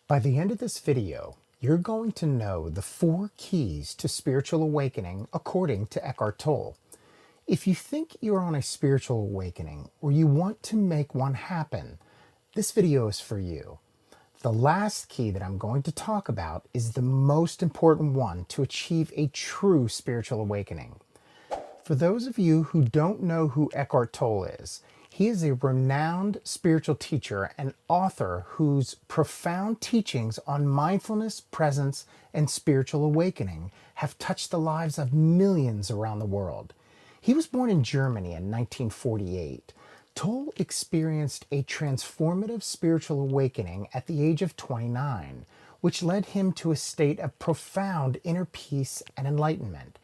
By the end of this video, you're going to know the 4 keys to spiritual awakening according to Eckhart Tolle. If you think you're on a spiritual awakening or you want to make one happen, this video is for you. The last key that I'm going to talk about is the most important one to achieve a true spiritual awakening. For those of you who don't know who Eckhart Tolle is, he is a renowned spiritual teacher and author whose profound teachings on mindfulness, presence, and spiritual awakening have touched the lives of millions around the world. He was born in Germany in 1948. Tolle experienced a transformative spiritual awakening at the age of 29, which led him to a state of profound inner peace and enlightenment.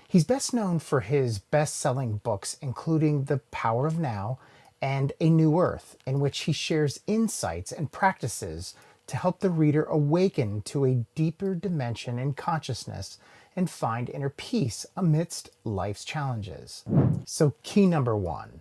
He's best known for his best-selling books, including The Power of Now and A New Earth, in which he shares insights and practices to help the reader awaken to a deeper dimension in consciousness and find inner peace amidst life's challenges. So, key number 1.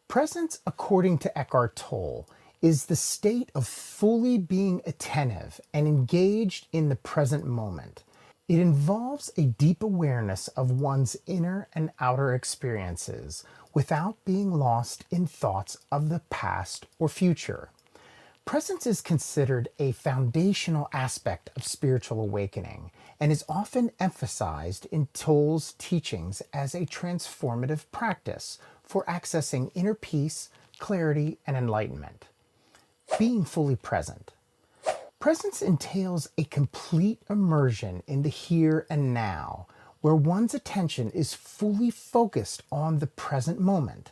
Presence, according to Eckhart Tolle, is the state of fully being attentive and engaged in the present moment. It involves a deep awareness of one's inner and outer experiences without being lost in thoughts of the past or future. Presence is considered a foundational aspect of spiritual awakening and is often emphasized in Tolle's teachings as a transformative practice for accessing inner peace, clarity, and enlightenment. Being fully present. Presence entails a complete immersion in the here and now, where one's attention is fully focused on the present moment.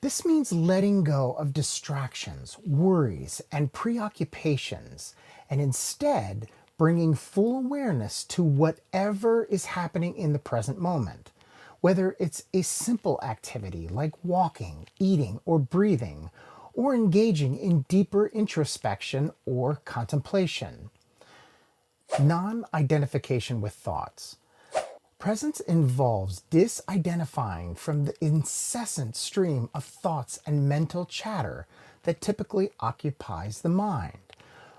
This means letting go of distractions, worries, and preoccupations, and instead bringing full awareness to whatever is happening in the present moment. Whether it's a simple activity like walking, eating, or breathing, or engaging in deeper introspection or contemplation. Non-identification with thoughts. Presence involves disidentifying from the incessant stream of thoughts and mental chatter that typically occupies the mind.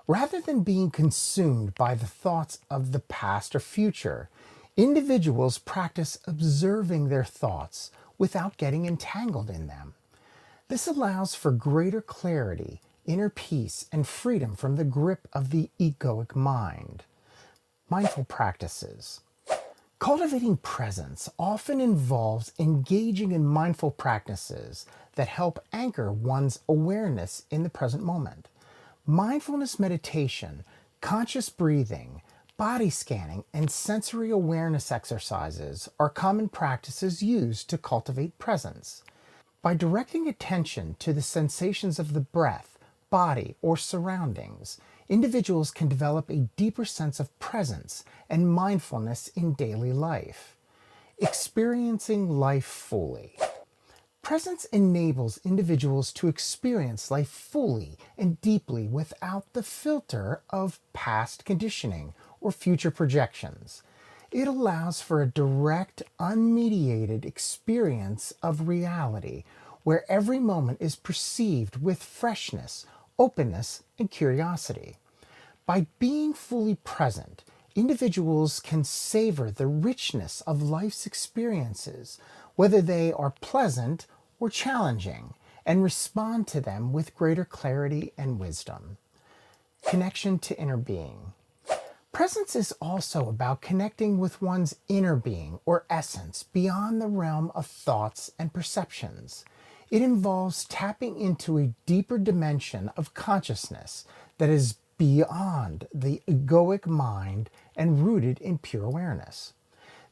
Rather than being consumed by the thoughts of the past or future, individuals practice observing their thoughts without getting entangled in them. This allows for greater clarity, inner peace, and freedom from the grip of the egoic mind. Mindful practices. Cultivating presence often involves engaging in mindful practices that help anchor one's awareness in the present moment. Mindfulness meditation, conscious breathing, body scanning, and sensory awareness exercises are common practices used to cultivate presence. By directing attention to the sensations of the breath, body, or surroundings, individuals can develop a deeper sense of presence and mindfulness in daily life. Experiencing life fully. Presence enables individuals to experience life fully and deeply without the filter of past conditioning or future projections. It allows for a direct, unmediated experience of reality where every moment is perceived with freshness, openness, and curiosity. By being fully present, individuals can savor the richness of life's experiences, whether they are pleasant or challenging, and respond to them with greater clarity and wisdom. Connection to inner being. Presence is also about connecting with one's inner being or essence beyond the realm of thoughts and perceptions. It involves tapping into a deeper dimension of consciousness that is beyond the egoic mind and rooted in pure awareness.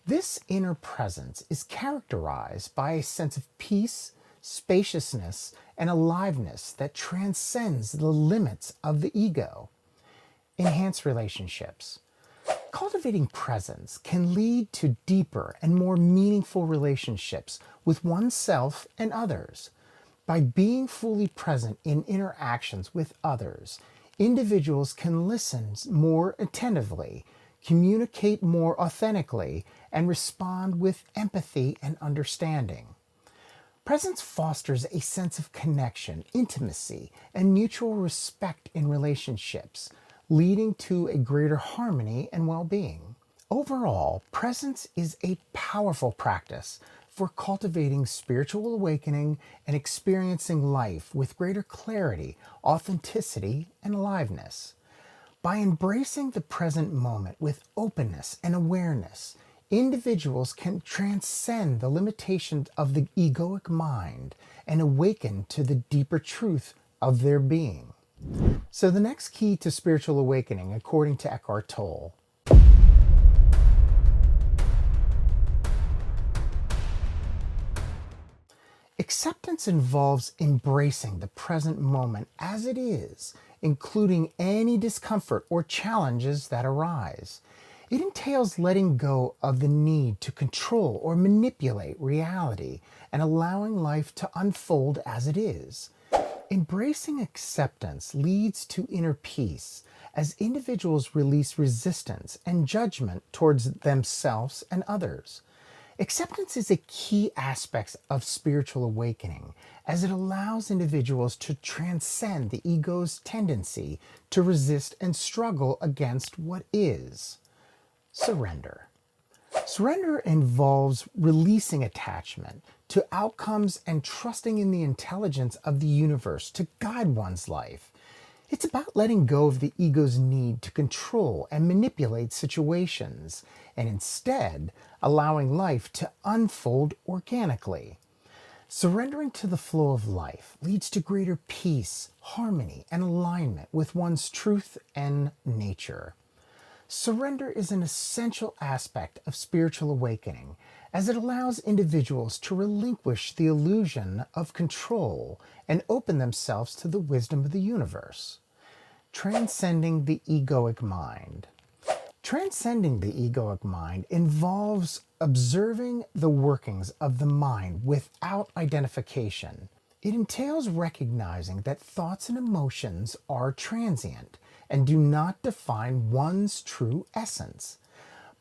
This inner presence is characterized by a sense of peace, spaciousness, and aliveness that transcends the limits of the ego. Enhance relationships. Cultivating presence can lead to deeper and more meaningful relationships with oneself and others. By being fully present in interactions with others, individuals can listen more attentively, communicate more authentically, and respond with empathy and understanding. Presence fosters a sense of connection, intimacy, and mutual respect in relationships, leading to a greater harmony and well-being. Overall, presence is a powerful practice for cultivating spiritual awakening and experiencing life with greater clarity, authenticity, and aliveness. By embracing the present moment with openness and awareness, individuals can transcend the limitations of the egoic mind and awaken to the deeper truth of their being. So, the next key to spiritual awakening, according to Eckhart Tolle, acceptance involves embracing the present moment as it is, including any discomfort or challenges that arise. It entails letting go of the need to control or manipulate reality and allowing life to unfold as it is. Embracing acceptance leads to inner peace as individuals release resistance and judgment towards themselves and others. Acceptance is a key aspect of spiritual awakening as it allows individuals to transcend the ego's tendency to resist and struggle against what is. Surrender. Surrender involves releasing attachment to outcomes and trusting in the intelligence of the universe to guide one's life. It's about letting go of the ego's need to control and manipulate situations, and instead allowing life to unfold organically. Surrendering to the flow of life leads to greater peace, harmony, and alignment with one's truth and nature. Surrender is an essential aspect of spiritual awakening as it allows individuals to relinquish the illusion of control and open themselves to the wisdom of the universe. Transcending the egoic mind. Transcending the egoic mind involves observing the workings of the mind without identification. It entails recognizing that thoughts and emotions are transient and do not define one's true essence.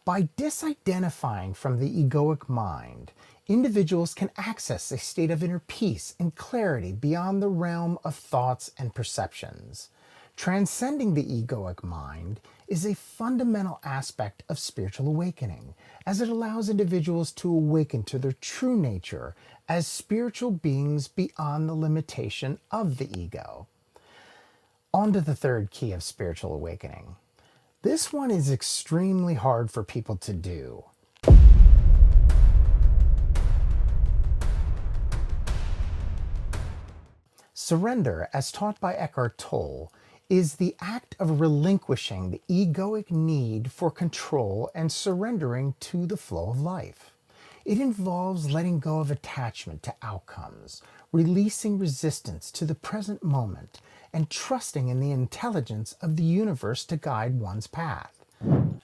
By disidentifying from the egoic mind, individuals can access a state of inner peace and clarity beyond the realm of thoughts and perceptions. Transcending the egoic mind is a fundamental aspect of spiritual awakening, as it allows individuals to awaken to their true nature as spiritual beings beyond the limitation of the ego. On to the third key of spiritual awakening. This one is extremely hard for people to do. Surrender, as taught by Eckhart Tolle, is the act of relinquishing the egoic need for control and surrendering to the flow of life. It involves letting go of attachment to outcomes, releasing resistance to the present moment, and trusting in the intelligence of the universe to guide one's path.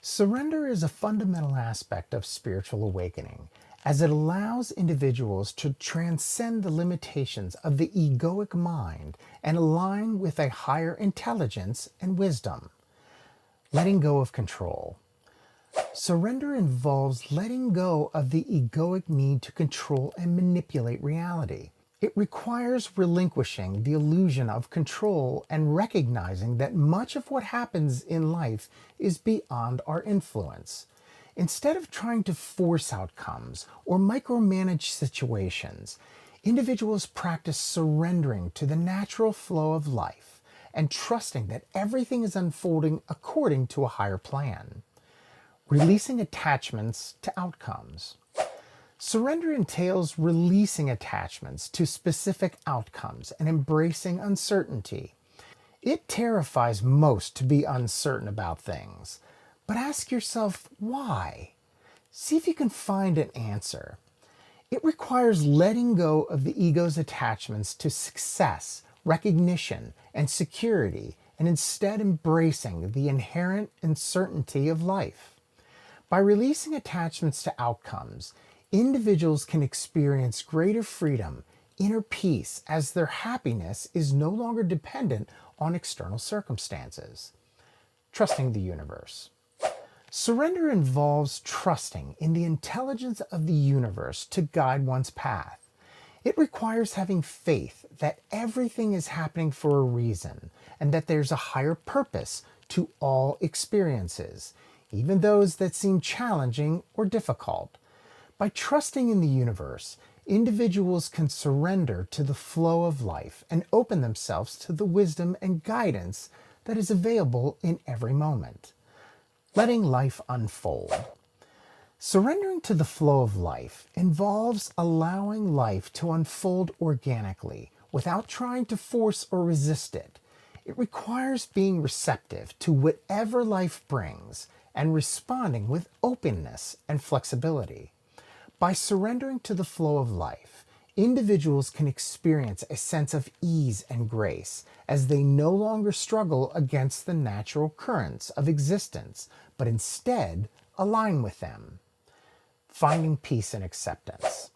Surrender is a fundamental aspect of spiritual awakening, as it allows individuals to transcend the limitations of the egoic mind and align with a higher intelligence and wisdom. Letting go of control. Surrender involves letting go of the egoic need to control and manipulate reality. It requires relinquishing the illusion of control and recognizing that much of what happens in life is beyond our influence. Instead of trying to force outcomes or micromanage situations, individuals practice surrendering to the natural flow of life and trusting that everything is unfolding according to a higher plan. Releasing attachments to outcomes. Surrender entails releasing attachments to specific outcomes and embracing uncertainty. It terrifies most to be uncertain about things, but ask yourself why. See if you can find an answer. It requires letting go of the ego's attachments to success, recognition, and security, and instead embracing the inherent uncertainty of life. By releasing attachments to outcomes, individuals can experience greater freedom, inner peace, as their happiness is no longer dependent on external circumstances. Trusting the universe. Surrender involves trusting in the intelligence of the universe to guide one's path. It requires having faith that everything is happening for a reason and that there's a higher purpose to all experiences, even those that seem challenging or difficult. By trusting in the universe, individuals can surrender to the flow of life and open themselves to the wisdom and guidance that is available in every moment. Letting life unfold. Surrendering to the flow of life involves allowing life to unfold organically without trying to force or resist it. It requires being receptive to whatever life brings and responding with openness and flexibility. By surrendering to the flow of life, individuals can experience a sense of ease and grace as they no longer struggle against the natural currents of existence, but instead align with them. Finding peace and acceptance.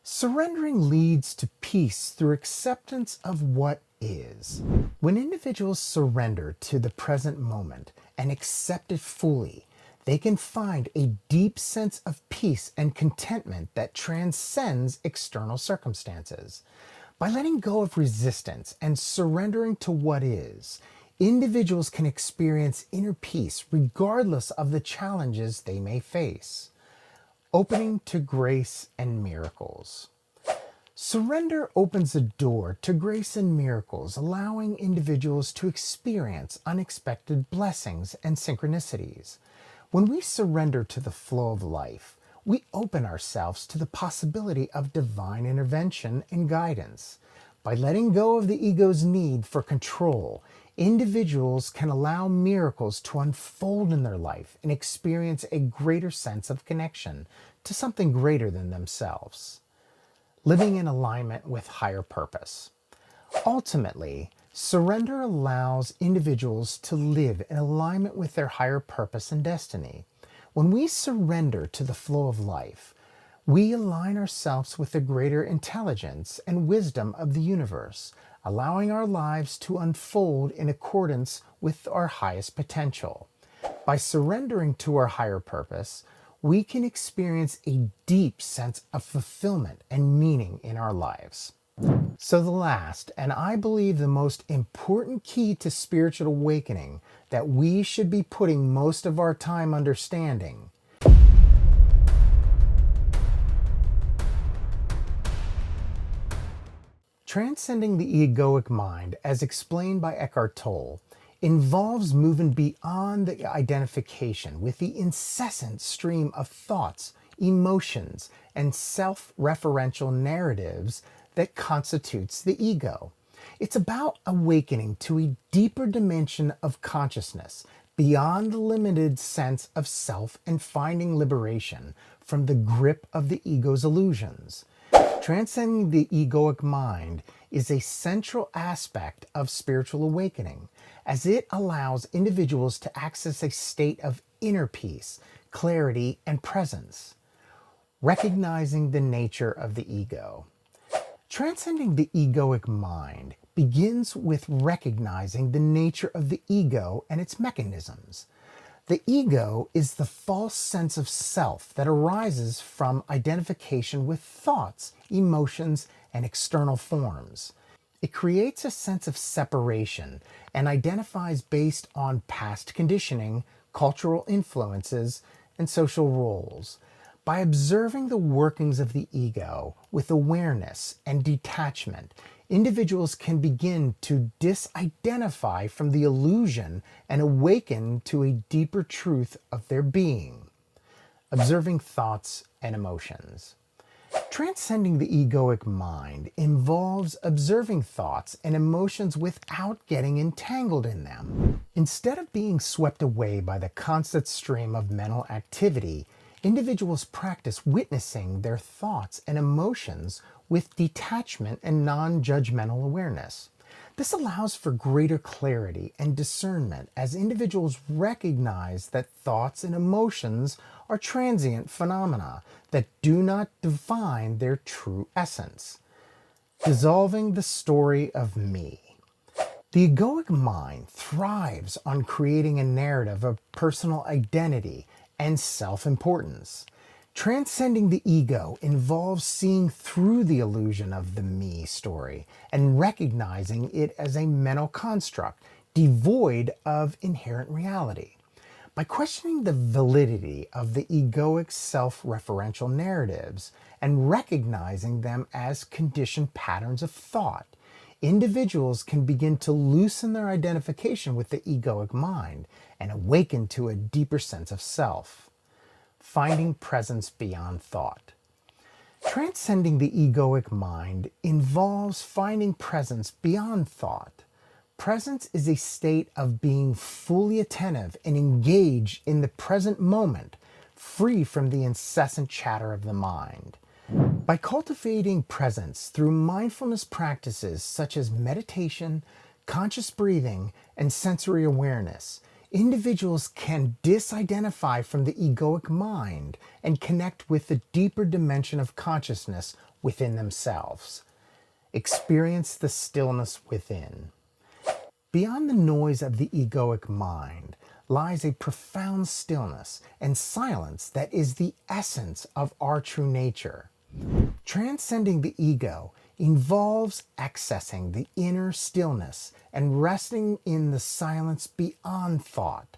Surrendering leads to peace through acceptance of what is. When individuals surrender to the present moment and accept it fully, they can find a deep sense of peace and contentment that transcends external circumstances. By letting go of resistance and surrendering to what is, individuals can experience inner peace regardless of the challenges they may face. Opening to grace and miracles. Surrender opens a door to grace and miracles, allowing individuals to experience unexpected blessings and synchronicities. When we surrender to the flow of life, we open ourselves to the possibility of divine intervention and guidance. By letting go of the ego's need for control, individuals can allow miracles to unfold in their life and experience a greater sense of connection to something greater than themselves. Living in alignment with higher purpose. Ultimately, surrender allows individuals to live in alignment with their higher purpose and destiny. When we surrender to the flow of life, we align ourselves with the greater intelligence and wisdom of the universe, allowing our lives to unfold in accordance with our highest potential. By surrendering to our higher purpose, we can experience a deep sense of fulfillment and meaning in our lives. So the last, and I believe the most important key to spiritual awakening that we should be putting most of our time understanding, transcending the egoic mind, as explained by Eckhart Tolle, involves moving beyond the identification with the incessant stream of thoughts, emotions, and self-referential narratives that constitutes the ego. It's about awakening to a deeper dimension of consciousness beyond the limited sense of self and finding liberation from the grip of the ego's illusions. Transcending the egoic mind is a central aspect of spiritual awakening, as it allows individuals to access a state of inner peace, clarity, and presence. Recognizing the nature of the ego. Transcending the egoic mind begins with recognizing the nature of the ego and its mechanisms. The ego is the false sense of self that arises from identification with thoughts, emotions, and external forms. It creates a sense of separation and identifies based on past conditioning, cultural influences, and social roles. By observing the workings of the ego with awareness and detachment, individuals can begin to disidentify from the illusion and awaken to a deeper truth of their being. Observing thoughts and emotions. Transcending the egoic mind involves observing thoughts and emotions without getting entangled in them. Instead of being swept away by the constant stream of mental activity, individuals practice witnessing their thoughts and emotions with detachment and non-judgmental awareness. This allows for greater clarity and discernment as individuals recognize that thoughts and emotions are transient phenomena that do not define their true essence. Dissolving the story of me. The egoic mind thrives on creating a narrative of personal identity and self-importance. Transcending the ego involves seeing through the illusion of the me story and recognizing it as a mental construct devoid of inherent reality. By questioning the validity of the egoic self-referential narratives and recognizing them as conditioned patterns of thought, individuals can begin to loosen their identification with the egoic mind and awaken to a deeper sense of self. Finding presence beyond thought. Transcending the egoic mind involves finding presence beyond thought. Presence is a state of being fully attentive and engaged in the present moment, free from the incessant chatter of the mind. By cultivating presence through mindfulness practices such as meditation, conscious breathing, and sensory awareness, individuals can disidentify from the egoic mind and connect with the deeper dimension of consciousness within themselves. Experience the stillness within. Beyond the noise of the egoic mind lies a profound stillness and silence that is the essence of our true nature. Transcending the ego involves accessing the inner stillness and resting in the silence beyond thought.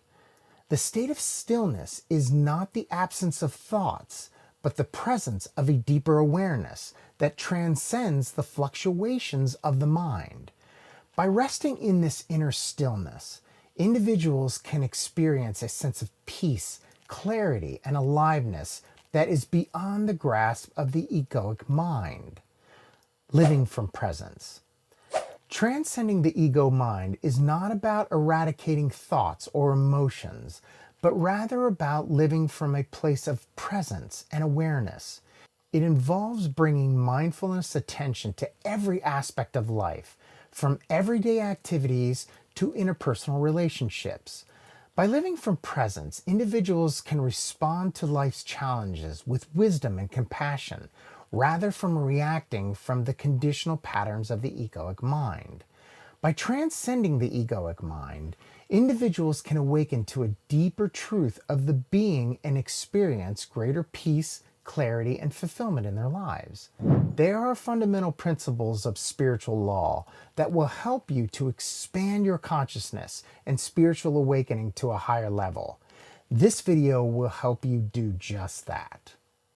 The state of stillness is not the absence of thoughts, but the presence of a deeper awareness that transcends the fluctuations of the mind. By resting in this inner stillness, individuals can experience a sense of peace, clarity, and aliveness that is beyond the grasp of the egoic mind. Living from presence. Transcending the ego mind is not about eradicating thoughts or emotions, but rather about living from a place of presence and awareness. It involves bringing mindfulness attention to every aspect of life, from everyday activities to interpersonal relationships. By living from presence, individuals can respond to life's challenges with wisdom and compassion, rather from reacting from the conditional patterns of the egoic mind. By transcending the egoic mind, individuals can awaken to a deeper truth of the being and experience greater peace, clarity, and fulfillment in their lives. There are fundamental principles of spiritual law that will help you to expand your consciousness and spiritual awakening to a higher level. This video will help you do just that.